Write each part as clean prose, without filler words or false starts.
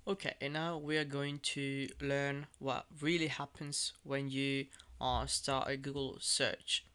Okay, and now we are going to learn what really happens when you start a Google search.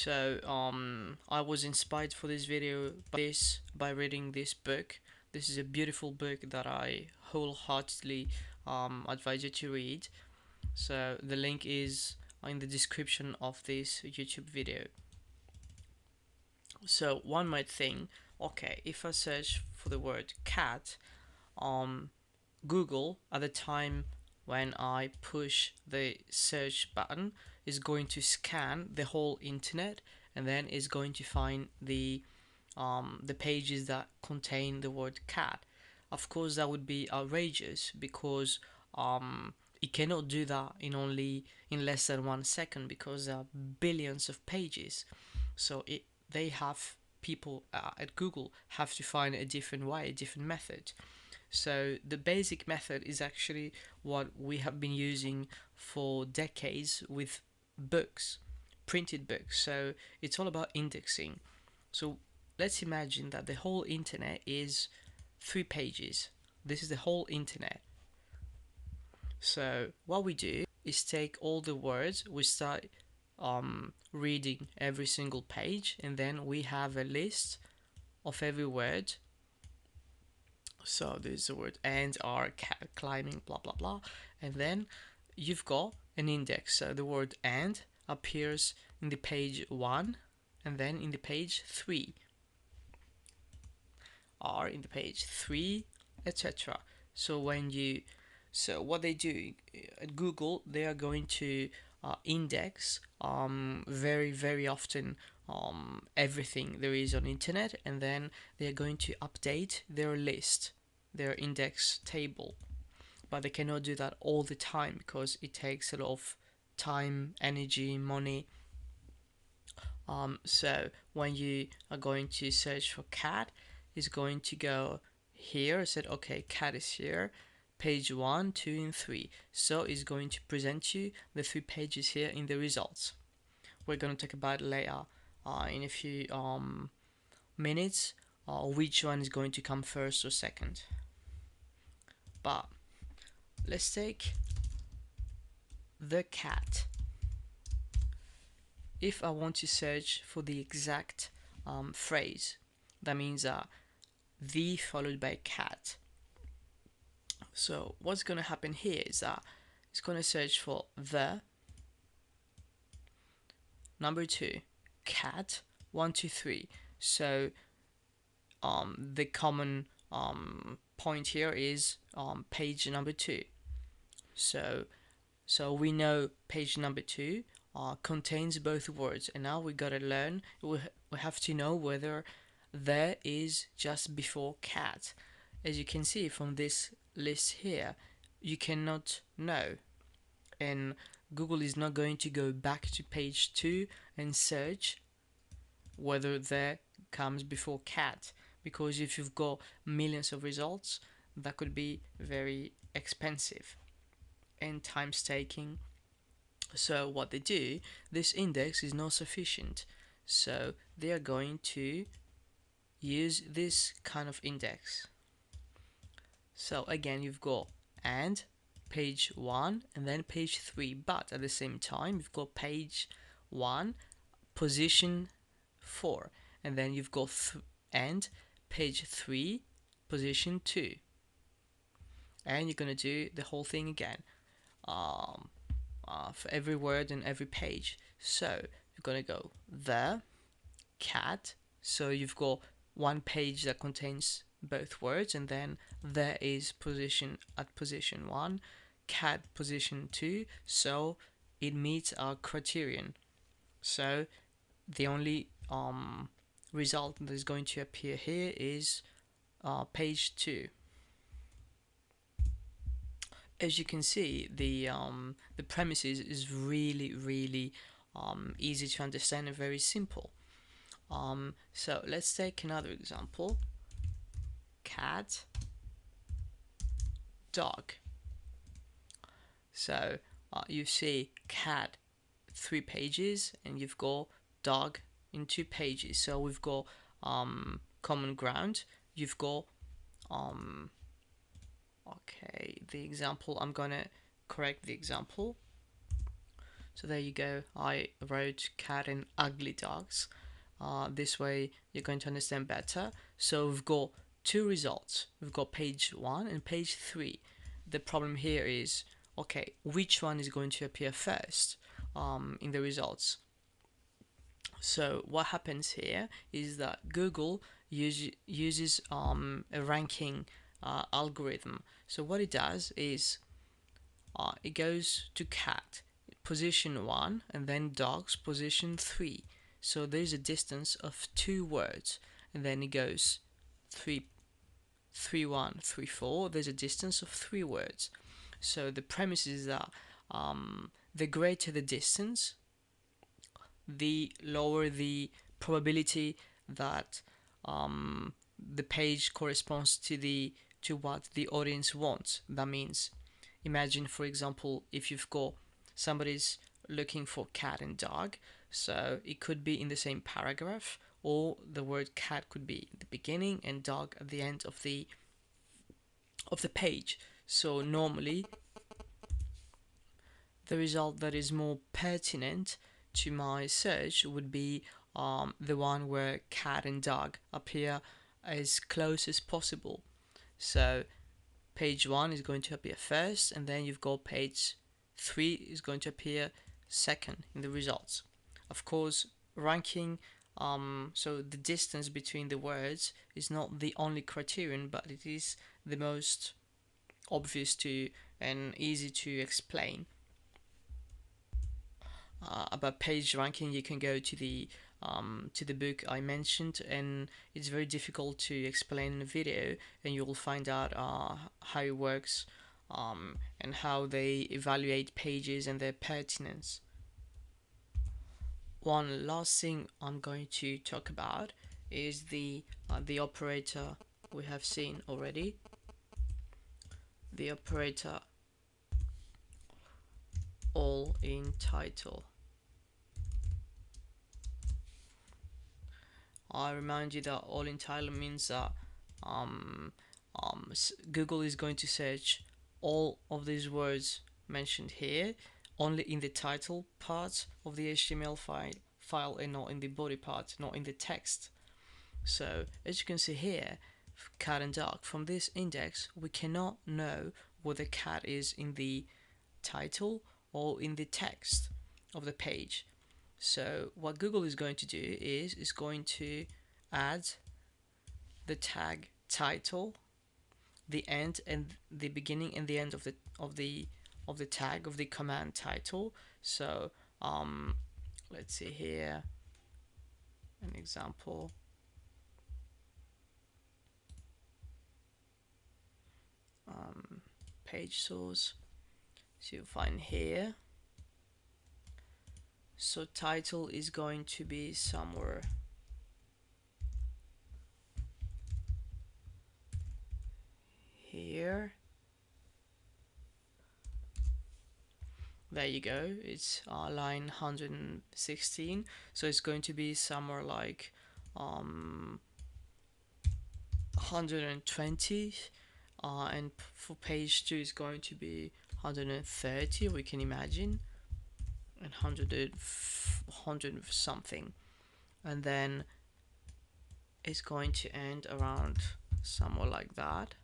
I was inspired for this video by reading this book. This is a beautiful book that I wholeheartedly advise you to read. So the link is in the description of this YouTube video. So one might think, okay, if I search for the word cat, um, Google at the time when I push the search button is going to scan the whole internet and then is going to find the pages that contain the word cat. Of course, that would be outrageous because it cannot do that in less than 1 second because there are billions of pages. So they have people at Google have to find a different way, a different method. So the basic method is actually what we have been using for decades with books, printed books. So it's all about indexing. So let's imagine that the whole internet is 3 pages. This is the whole internet. So what we do is take all the words, we start reading every single page, and then we have a list of every word. So there's the word and, are, cat, climbing, blah blah blah, and then you've got an index. So the word and appears in the page 1 and then in the page 3, are in the page 3, etc. So what they do at Google, they are going to index very often everything there is on internet, and then they are going to update their list, their index table. But they cannot do that all the time because it takes a lot of time, energy, money. So when you are going to search for cat, it's going to go here. Said okay, cat is here, page 1, 2, and 3. So it's going to present you the 3 pages here in the results. We're going to talk about later in a few minutes which one is going to come first or second. But let's take the cat. If I want to search for the exact phrase, that means the followed by cat. So what's going to happen here is that it's going to search for the number 2 cat 1 2 3. So the common point here is page number 2. So we know page number 2 contains both words, and now we gotta learn. We have to know whether there is just before cat. As you can see from this list here, you cannot know, and Google is not going to go back to page 2 and search whether there comes before cat, because if you've got millions of results, that could be very expensive and time's taking. So what they do, this index is not sufficient, so they are going to use this kind of index. So again, you've got and page 1 and then page 3, but at the same time you've got page 1 position 4, and then you've got and page 3 position 2, and you're gonna do the whole thing again for every word and every page. So you're gonna go the cat, so you've got one page that contains both words, and then there is position at position 1, cat position 2, so it meets our criterion. So the only result that is going to appear here is page 2. As you can see, the premises is really easy to understand and very simple. So let's take another example. Cat, dog. So you see cat 3 pages, and you've got dog in 2 pages. So we've got common ground. You've got Okay, the example, I'm gonna correct the example. So there you go. I wrote cat and ugly dogs. This way you're going to understand better. So we've got two results. We've got page 1 and page 3. The problem here is, okay, which one is going to appear first in the results? So what happens here is that Google uses a ranking algorithm. So what it does is it goes to cat position 1 and then dogs position 3. So there's a distance of 2 words, and then it goes 3 3 1 3 4. There's a distance of 3 words. So the premise is that the greater the distance, the lower the probability that the page corresponds to what the audience wants. That means, imagine, for example, if you've got somebody's looking for cat and dog, so it could be in the same paragraph, or the word cat could be at the beginning and dog at the end of the page. So normally the result that is more pertinent to my search would be the one where cat and dog appear as close as possible. So page 1 is going to appear first, and then you've got page 3 is going to appear second in the results. Of course, ranking, so the distance between the words is not the only criterion, but it is the most obvious to and easy to explain. About page ranking, you can go to the book I mentioned, and it's very difficult to explain in a video, and you'll find out how it works and how they evaluate pages and their pertinence. One last thing I'm going to talk about is the operator we have seen already. The operator all in title. I remind you that all in title means that Google is going to search all of these words mentioned here only in the title part of the HTML file and not in the body part, not in the text. So as you can see here, cat and dog, from this index we cannot know whether cat is in the title or in the text of the page. So what Google is going to do is going to add the tag title, the end and the beginning and the end of the tag of the command title. So let's see here an example. Page source. So you find here. So title is going to be somewhere here. There you go. It's line 116. So it's going to be somewhere like 120. And for page 2 is going to be 130, we can imagine, and 100 something, and then it's going to end around somewhere like that.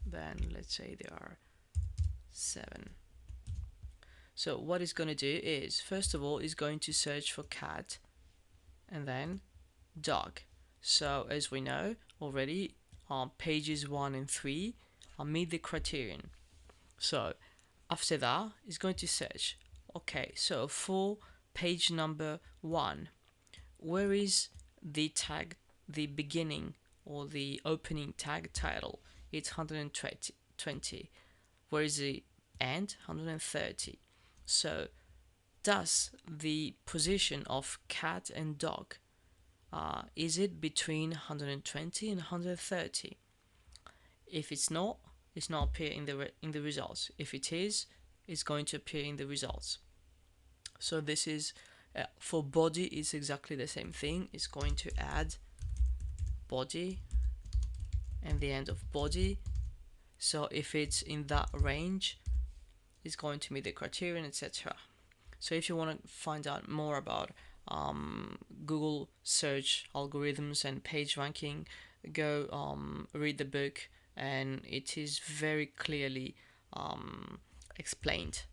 Then let's say there are 7. So what it's going to do is, first of all, it's going to search for cat and then dog. So as we know already, pages 1 and 3 meet the criterion. So after that, it's going to search. Okay, so for page number 1, where is the tag, the beginning or the opening tag title? It's 120. Where is the end? 130. So does the position of cat and dog, is it between 120 and 130? If it's not appear in the results. If it is, it's going to appear in the results. So this is for body, it's exactly the same thing. It's going to add body and the end of body. So if it's in that range, it's going to meet the criterion, etc. So if you want to find out more about Google search algorithms and page ranking, go read the book, and it is very clearly explained